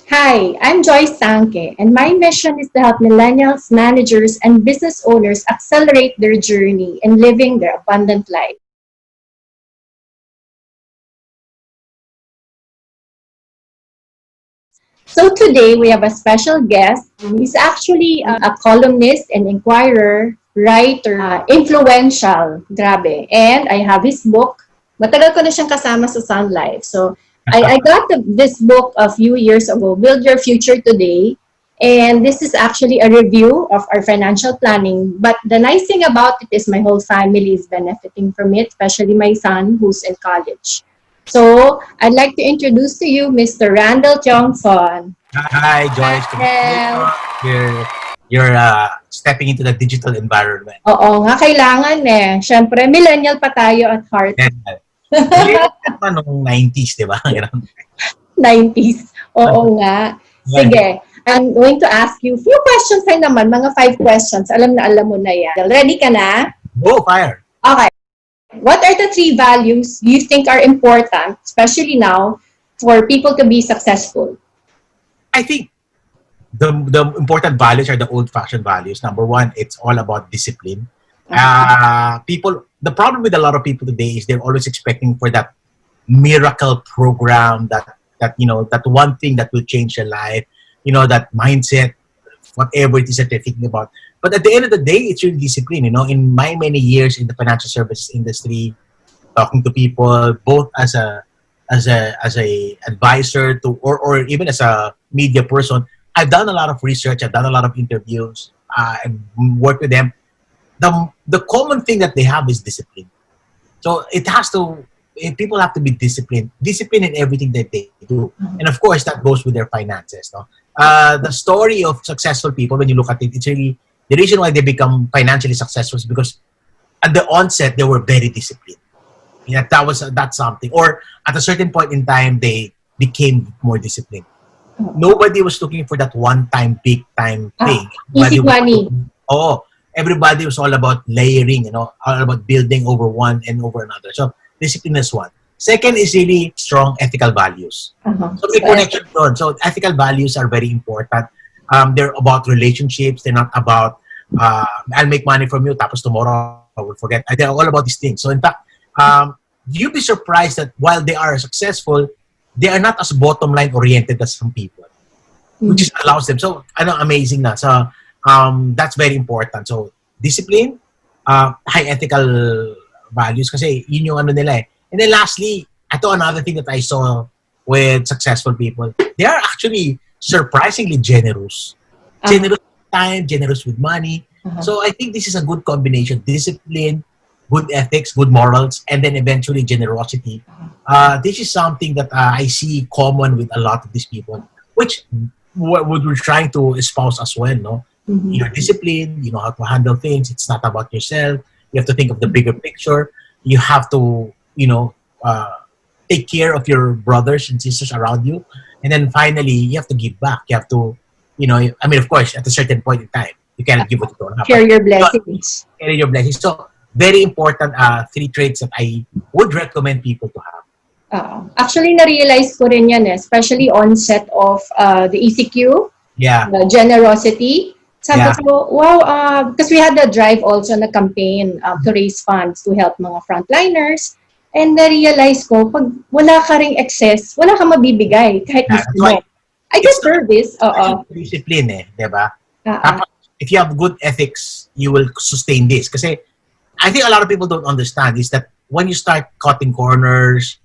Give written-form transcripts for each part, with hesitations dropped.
Hi, I'm Joyce Sanke, and my mission is to help millennials, managers, and business owners accelerate their journey in living their abundant life. So today we have a special guest. He's actually a columnist and inquirer, writer, influential, grabe. And I have his book. Matagal ko na siyang kasama sa Sun Life. So I got this book a few years ago, Build Your Future Today. And this is actually a review of our financial planning. But the nice thing about it is my whole family is benefiting from it, especially my son who's in college. So I'd like to introduce to you Mr. Randell Tiongson. Hi, Joyce. Randell. You're stepping into the digital environment. Oo nga, kailangan eh. Siyempre, millennial pa tayo at heart. Nung 90s, di ba? 90s. Oo nga. Sige. I'm going to ask you few questions rin naman, mga 5 questions. Alam na alam mo na yan. Ready ka na? Go, fire. Okay. What are the 3 values you think are important, especially now, for people to be successful? I think the important values are the old-fashioned values. Number 1, it's all about discipline. The problem with a lot of people today is they're always expecting for that miracle program, that one thing that will change your life, that mindset, whatever it is that they're thinking about. But at the end of the day, it's really discipline. In my many years in the financial services industry, talking to people, both as a advisor to or even as a media person, I've done a lot of research. I've done a lot of interviews. I've worked with them. The common thing that they have is discipline. So people have to be disciplined in everything that they do. And of course, that goes with their finances. No? The story of successful people, when you look at it, it's really the reason why they become financially successful is because at the onset, they were very disciplined. That's something. Or at a certain point in time, they became more disciplined. Nobody was looking for that one-time, big-time thing. Easy money. Everybody was all about layering, all about building over one and over another. So discipline is one. Second is really strong ethical values. So the connection on. So ethical values are very important. They're about relationships. They're not about I'll make money from you, tapos tomorrow I will forget. They're all about these things. So in fact, you'd be surprised that while they are successful, they are not as bottom line oriented as some people, which just allows them. So amazing na. So that's very important. So discipline, high ethical values, kasi yun yung nila eh. And then lastly, another thing that I saw with successful people, they are actually surprisingly generous. Generous with time, generous with money. So I think this is a good combination. Discipline, good ethics, good morals, and then eventually generosity. This is something that I see common with a lot of these people, which we're trying to espouse as well, no? You're disciplined, you know how to handle things. It's not about yourself. You have to think of the bigger picture. You have to, take care of your brothers and sisters around you. And then finally, you have to give back. You have to, of course, at a certain point in time, you cannot give what you don't have. Share your blessings. Share your blessings. So, very important 3 traits that I would recommend people to have. Actually, na-realize ko rin yan, especially onset of the ECQ, the generosity. Sabi ko, wow, because we had the drive also na campaign to raise funds to help mga frontliners. And na-realize ko, pag wala ka ring excess, wala ka mabibigay kahit gusto mo. I just heard this. Discipline diba? If you have good ethics, you will sustain this. Kasi I think a lot of people don't understand is that when you start cutting corners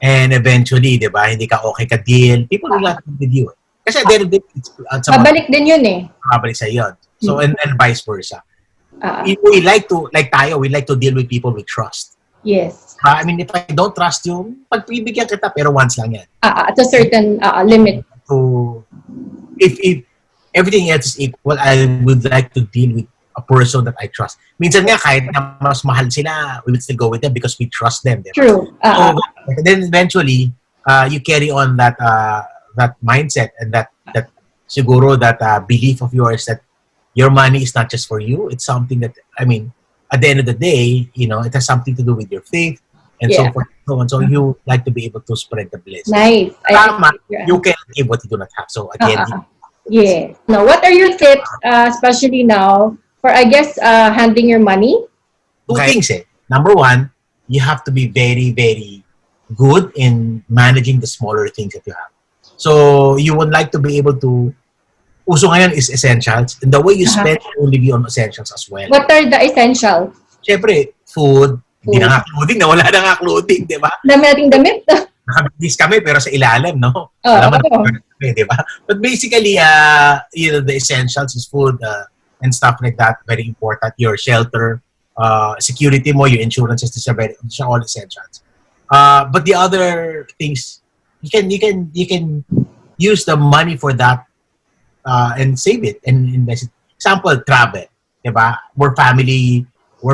and eventually, diba, hindi ka okay ka deal, people will not with you. Kasi babalik din yun eh. Babalik sa yun. So, and vice versa. We like to deal with people we trust. Yes. If I don't trust you, pagpibigyan kita, pero once lang yan. At a certain limit. So, if everything else is equal, I would like to deal with a person that I trust. Minsan nga, kahit na mas mahal sila, we will still go with them because we trust them. Diba? True. So, then eventually, you carry on that mindset and that siguro that belief of yours that your money is not just for you. It's something that, at the end of the day, it has something to do with your faith and so forth. so on. So you like to be able to spread the blessing. Nice. Tama, you can give what you do not have. So again, yes. Now, what are your tips, especially now, for, I guess, handling your money? two things eh. Number one, you have to be very, very good in managing the smaller things that you have. So you would like to be able to, uso ngayon is essentials. And the way you spend will only be on essentials as well. What are the essentials? Siyempre, food. Hindi na nga clothing, nawala na nga clothing, di ba? Dami nating damit. Nakabigis kami pero sa ilalim, no? Oo. Di ba? But basically, the essentials is food and stuff like that. Very important. Your shelter, security mo, your insurances, these are all essentials. But the other things, you can use the money for that and save it and invest it. Example, travel. Diba? We're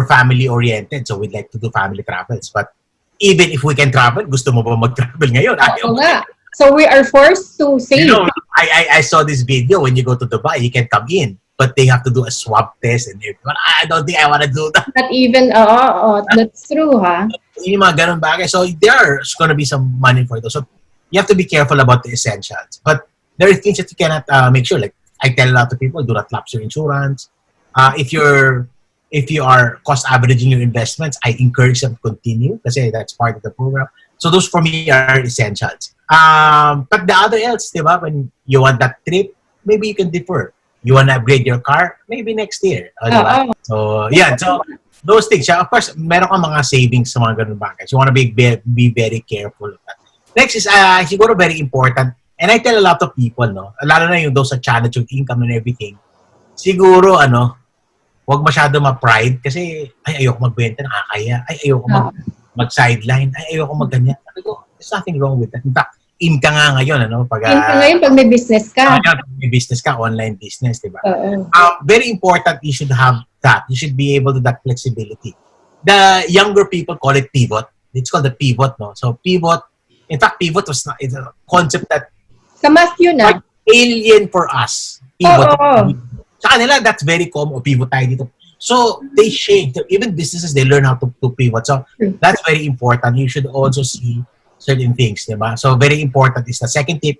family oriented, so we'd like to do family travels. But even if we can travel, gusto mo ba mag-travel ngayon? Oo nga. So we are forced to save. You know, I saw this video when you go to Dubai, you can come in, but they have to do a swab test and everything. I don't think I want to do that. Not even, that's true, ha? Yung mga ganun bagay. So there's going to be some money for those. So you have to be careful about the essentials. But there are things that you cannot make sure. Like I tell a lot of people, do not lapse your insurance. If you are cost averaging your investments, I encourage them to continue kasi that's part of the program. So those for me are essentials. But the other else, diba, when you want that trip, maybe you can defer. You want to upgrade your car, maybe next year. Diba? So yeah, so those things. Of course, meron kang mga savings sa mga ganun bagay. So you want to be very careful of that. Next is siguro very important. And I tell a lot of people, no, lalo na yung those sa challenge yung income and everything. Siguro wag masyado ma-pride kasi ay ayoko magbenta, nakakaya. Ay ayoko mag-sideline. Ay ayoko magganyan. Sabi ko, there's nothing wrong with that. In fact, in ka nga ngayon, pag may business ka. Pag may business ka, online business, di ba? Very important, you should have that. You should be able to that flexibility. The younger people call it pivot. It's called the pivot, no? So pivot, in fact, pivot was not, it's a concept that Kamas yun, like alien for us. Pivot. Sa kanila, that's very common. Pivot tayo dito. So, they change. Even businesses, they learn how to pivot. So, that's very important. You should also see certain things, diba? So, very important is the second tip.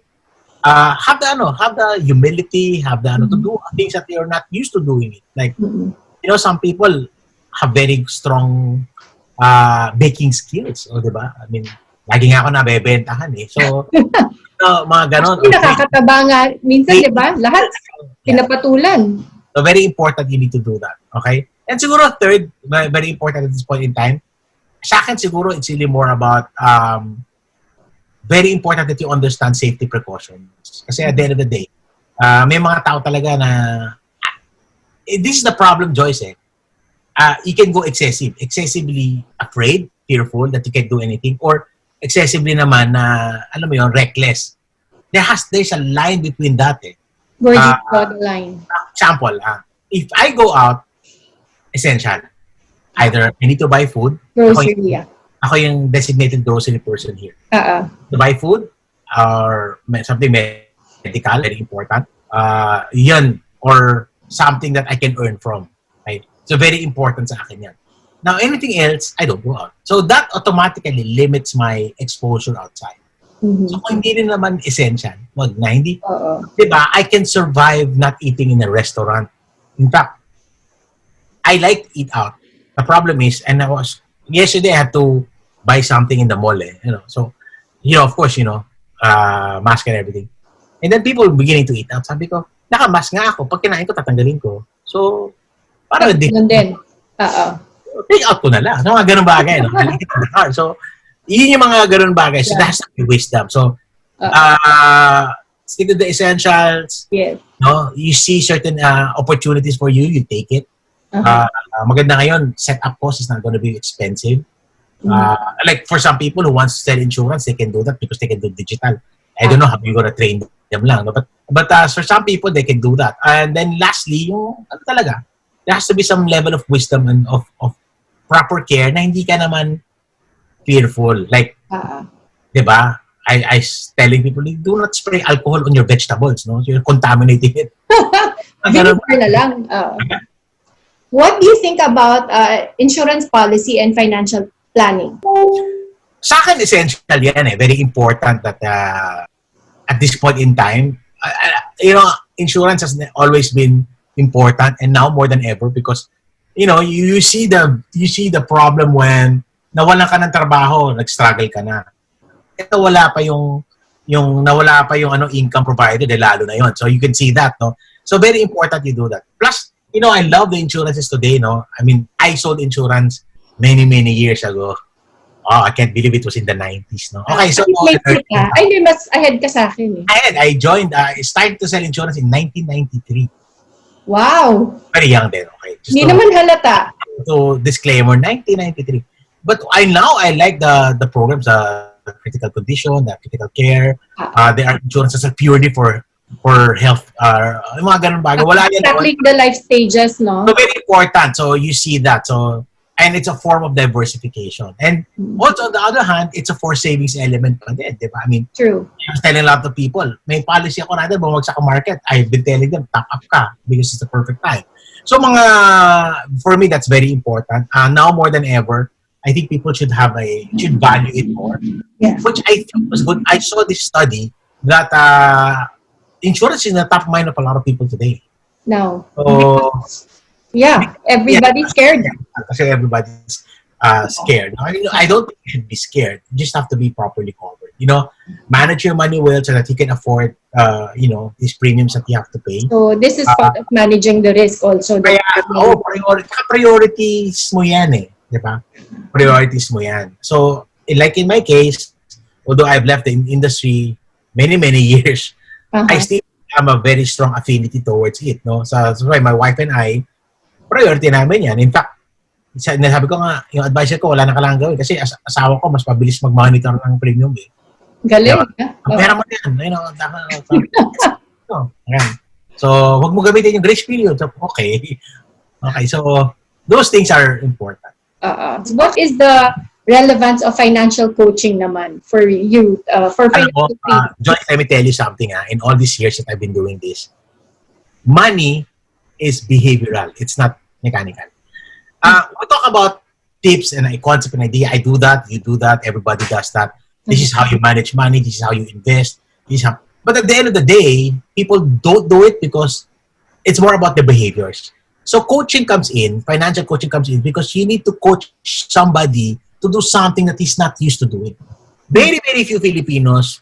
Have the humility, have the to do things that you're not used to doing it. Like, some people have very strong baking skills. O, diba? I mean, lagi nga ako nabebentahan eh. So, mga ganon. Nakakataba nga. Minsan, diba? Lahat pinapatulan. So, very important you need to do that. Okay? And siguro third, very important at this point in time, sa akin siguro it's really more about very important that you understand safety precautions. Kasi at the end of the day, may mga tao talaga na this is the problem, Joyce eh. You can go excessively afraid, fearful that you can't do anything, or excessively naman na, alam mo yun, reckless. There's a line between that eh. Where do you draw the line? Example, if I go out, essential. Either I need to buy food. Grocery, Ako yung designated grocery person here. To buy food or something medical, very important. Yun, or something that I can earn from. Right? So very important sa akin yan. Now, anything else, I don't go out. So that automatically limits my exposure outside. So kung hindi rin naman essential, wag na, hindi. Diba? I can survive not eating in a restaurant. In fact, I like to eat out. The problem is, and yesterday I had to buy something in the mall eh, So, of course, mask and everything. And then people beginning to eat out. Sabi ko, naka-mask nga ako. Pag kinain ko, tatanggalin ko. So, parang din. Take out ko na lang. So, mga ganun bagay. So, yun yung mga ganun bagay. So, that's the wisdom. So, stick to the essentials. Yes. You see certain opportunities for you, you take it. Maganda ngayon, setup cost is not going to be expensive. Like for some people who wants to sell insurance, they can do that because they can do digital. I don't know how you're going to train them lang. No? But for some people, they can do that. And then lastly, yung talaga, there has to be some level of wisdom and of proper care na hindi ka naman fearful. Like, diba? I telling people, do not spray alcohol on your vegetables. No? So you're contaminating it. Vinegar na lang. What do you think about insurance policy and financial planning? Sa akin, essential yan eh. Very important that at this point in time, insurance has always been important and now more than ever because, you see the problem when nawalan ka ng trabaho, nag-struggle ka na. Nawala pa yung income provider, lalo na yon. So you can see that, no? So very important you do that. Plus, I love the insurances today, no? I mean, I sold insurance many, many years ago. Oh, I can't believe it was in the 90s, no? Okay, so... Ay, mas ahead ka sa akin, eh. I started to sell insurance in 1993. Wow! Very young then, okay? Hindi naman halata. So, disclaimer, 1993. But I like the programs, the critical condition, the critical care. There are insurances that are purely for health. Yung mga ganun bagay. Wala yan. Tackling the life stages, no? So, very important. So, you see that. So, and it's a form of diversification. And also, on the other hand, it's a forced savings element pa din, di ba? I mean, true. I was telling a lot of people, may policy ako natin, bumagsak ang market. I've been telling them, top up ka because it's the perfect time. So, for me, that's very important. Now more than ever, I think people should value it more. Yeah. Which I think was good. I saw this study that insurance is in the top mind of a lot of people today. No. So, yeah, everybody's scared. Kasi everybody's scared. I don't think you should be scared. You just have to be properly covered. Manage your money well so that you can afford, these premiums that you have to pay. So this is part of managing the risk also. Priorities mo yan eh. Diba? Priorities mo yan. So, like in my case, although I've left the industry many, many years, I still have a very strong affinity towards it. No? So, that's why my wife and I, priority namin yan. In fact, sabi ko nga, yung advisor ko, wala na kailangan gawin kasi asawa ko, mas mabilis mag-monitor ng premium eh. Galing. Ang pera mo yan. So, wag mo gamitin yung grace period. So, okay. So, those things are important. What is the relevance of financial coaching naman for you? For financial Joyce, let me tell you something. In all these years that I've been doing this, money is behavioral. It's not mechanical. We talk about tips and a concept and idea. I do that. You do that. Everybody does that. This is how you manage money. This is how you invest. But at the end of the day, people don't do it because it's more about the behaviors. So coaching comes in, financial coaching comes in because you need to coach somebody to do something that he's not used to doing. Very, very few Filipinos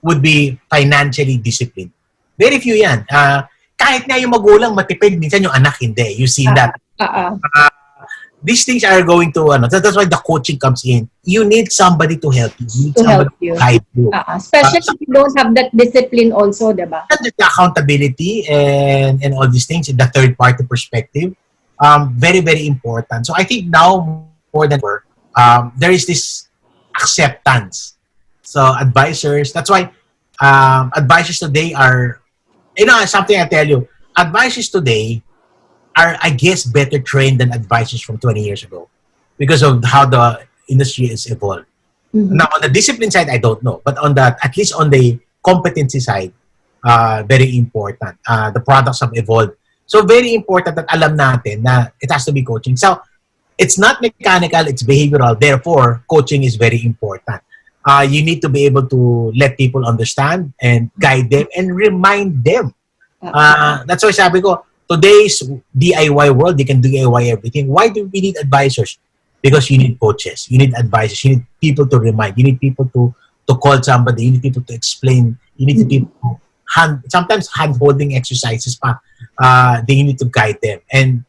would be financially disciplined. Very few yan. Kahit nga yung magulang matipid, minsan yung anak hindi. You see that. These things are going to, that's why the coaching comes in. You need somebody to help you. You need somebody to guide you. Especially if you don't have that discipline also, diba? The accountability and all these things, the third-party perspective, very, very important. So I think now, more than ever, there is this acceptance. So advisors, that's why advisors today are, something I tell you, advisors today are, I guess, better trained than advisors from 20 years ago because of how the industry is evolved. Mm-hmm. Now, on the discipline side, I don't know. But at least on the competency side, very important. The products have evolved. So, very important that alam natin na it has to be coaching. So, it's not mechanical, it's behavioral. Therefore, coaching is very important. You need to be able to let people understand and guide them and remind them. That's why sabi ko, today's DIY world, they can DIY everything. Why do we need advisors? Because you need coaches, you need advisors, you need people to remind, you need people to call somebody, you need people to explain, you need people sometimes hand-holding exercises pa. They need to guide them. And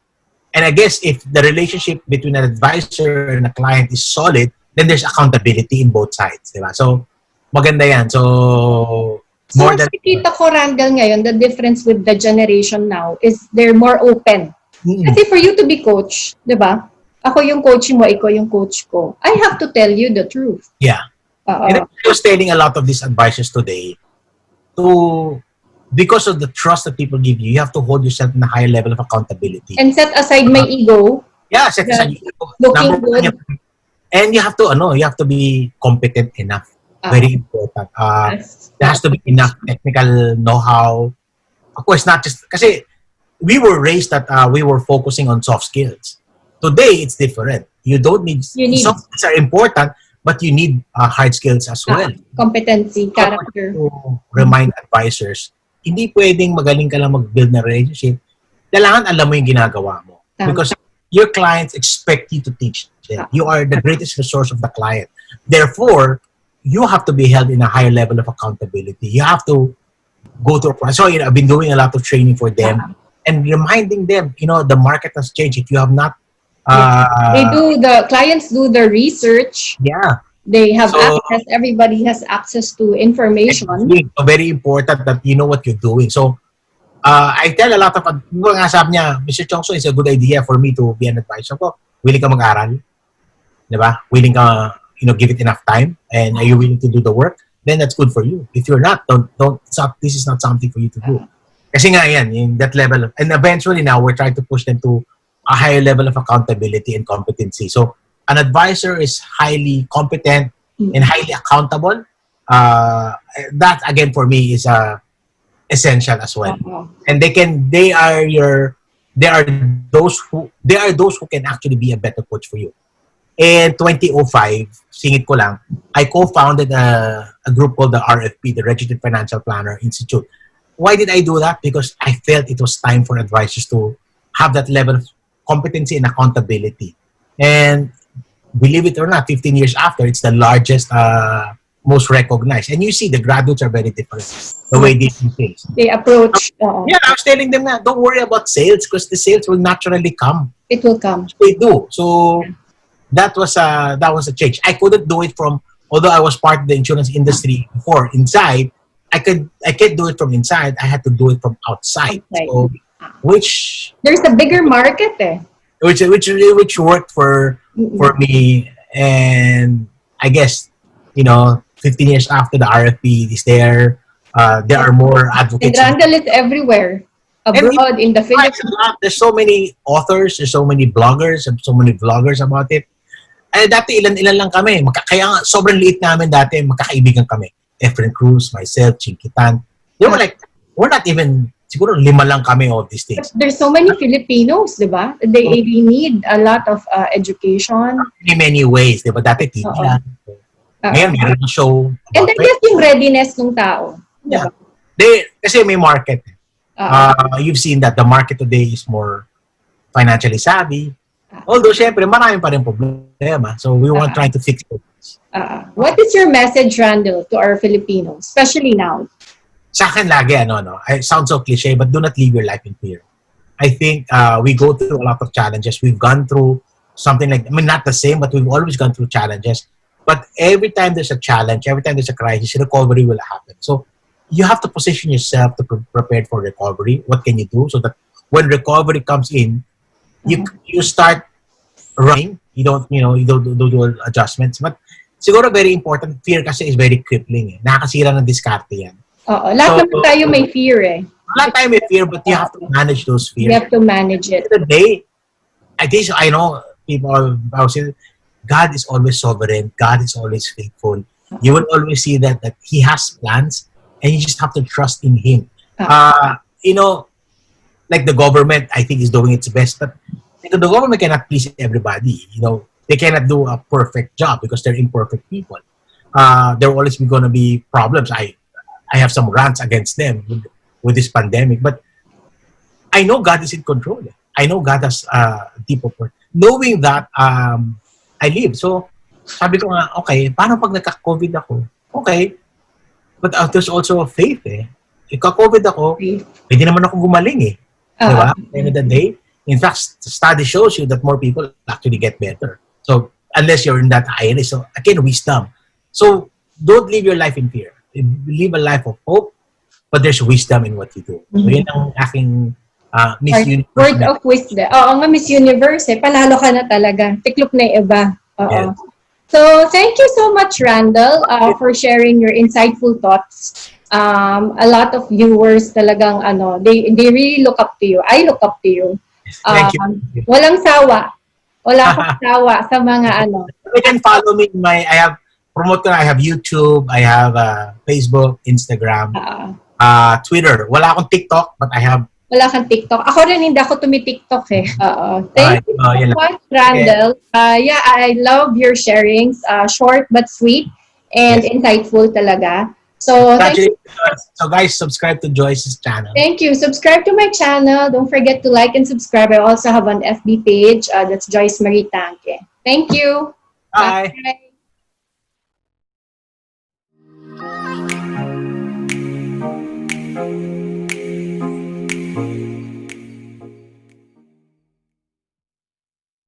I guess if the relationship between an advisor and a client is solid, then there's accountability in both sides. Diba? So, maganda yan. So nakikita ko, Randell, ngayon, the difference with the generation now is they're more open. Kasi for you to be coach, di ba? Ako yung coach mo, ikaw yung coach ko. I have to tell you the truth. Yeah. And I was telling a lot of these advisors today, because of the trust that people give you, you have to hold yourself in a higher level of accountability. And set aside my ego. Yeah, set aside your ego. Looking good. And you have to be competent enough. Very important. There has to be enough technical know-how. Of course, not just... Kasi we were raised that we were focusing on soft skills. Today, it's different. You don't need... Soft skills are important, but you need hard skills as well. Competency, character. To remind advisors, hindi pwedeng magaling ka lang mag-build na relationship. Kailangan alam mo yung ginagawa mo. Because your clients expect you to teach them. You are the greatest resource of the client. Therefore, you have to be held in a higher level of accountability. You have to go through a process. So, I've been doing a lot of training for them and reminding them, the market has changed. If you have not the clients do the research. Yeah. They have access, everybody has access to information. It's very important that you know what you're doing. So, I tell a lot of, sabi niya, Mr. Tiongson, it's a good idea for me to be an advisor ko. Willing ka mag-aral? Diba? Willing ka, give it enough time? And are you willing to do the work? Then that's good for you. If you're not, this is not something for you to do. Kasi nga yan, in that level. And eventually now, we're trying to push them to a higher level of accountability and competency. So, an advisor is highly competent and highly accountable. That, again, for me, is essential as well. And they are those who can actually be a better coach for you. In 2005, singit ko lang, I co-founded a group called the RFP, the Registered Financial Planner Institute. Why did I do that? Because I felt it was time for advisors to have that level of competency and accountability. And believe it or not, 15 years after, it's the largest, most recognized. And you see, the graduates are very different. The way they do things. They approach. Yeah, I was telling them that don't worry about sales because the sales will naturally come. It will come. They do. So that was a change. I couldn't do it although I was part of the insurance industry before, inside, I can't do it from inside. I had to do it from outside. So, which there's a bigger market which worked for me, and I guess 15 years after the RFP is there are more advocates. And Randell is everywhere abroad, in the Philippines. There's so many authors, there's so many bloggers, and so many vloggers about it. Dati ilan lang kami. Kaya nga, sobrang liit namin dati, magkakaibigan kami. Efren Cruz, myself, Chinkitan. We're not even, siguro 5 lang kami of these things. But there's so many Filipinos, di ba? They need a lot of education. In many ways, di ba? Dati TV lang. Ngayon, meron na show. And I guess yung readiness ng tao. Yeah. Kasi may market. You've seen that the market today is more financially savvy. Although, syempre, marami pa rin problema. So, we want trying to fix it. What is your message, Randell, to our Filipinos, especially now? Sa akin lagi, it sounds so cliche, but do not live your life in fear. I think we go through a lot of challenges. We've gone through something not the same, but we've always gone through challenges. But every time there's a challenge, every time there's a crisis, recovery will happen. So, you have to position yourself to prepare for recovery. What can you do so that when recovery comes in, you start running. You don't do adjustments. But siguro very important, fear kasi is very crippling. Nakakasira ng diskarte yan. Lahat naman tayo may fear Lahat tayo may fear, but you have to manage those fears. You have to manage it. Today, I know people are saying, God is always sovereign. God is always faithful. You will always see that He has plans, and you just have to trust in Him. Like the government, I think, is doing its best, but the government cannot please everybody. They cannot do a perfect job because they're imperfect people. There will always be going to be problems. I have some rants against them with this pandemic, but I know God is in control. I know God has deep purpose. Knowing that, I live. So, sabi ko nga, okay, paano pag nagka-COVID ako? Okay, but there's also faith Ika-COVID ako, pwede naman ako gumaling Diba? At the end of the day, in fact, study shows you that more people actually get better. So, unless you're in that high risk. So, again, wisdom. So, don't live your life in fear. Live a life of hope, but there's wisdom in what you do. So, yun ang aking Miss Universe. Word of wisdom. Oo nga, Miss Universe. Panalo ka na talaga. Tiklop na yung iba. Yes. So, thank you so much, Randell, for sharing your insightful thoughts. A lot of viewers talagang they really look up to you. I look up to you. Thank you. Walang sawa. Wala akong sawa sa mga You can follow me in I have YouTube, I have Facebook, Instagram, Twitter. Wala akong TikTok, but I have Wala kang TikTok. Ako rin, hindi ako tumi-TikTok eh. Oo. Thank you so Yun lang. much, Randell. Yeah, I love your sharings. Short but sweet and insightful talaga. So, thank you. So guys, subscribe to Joyce's channel. Thank you. Subscribe to my channel. Don't forget to like and subscribe. I also have an FB page. That's Joyce Marie Tanque. Thank you. Bye. Bye.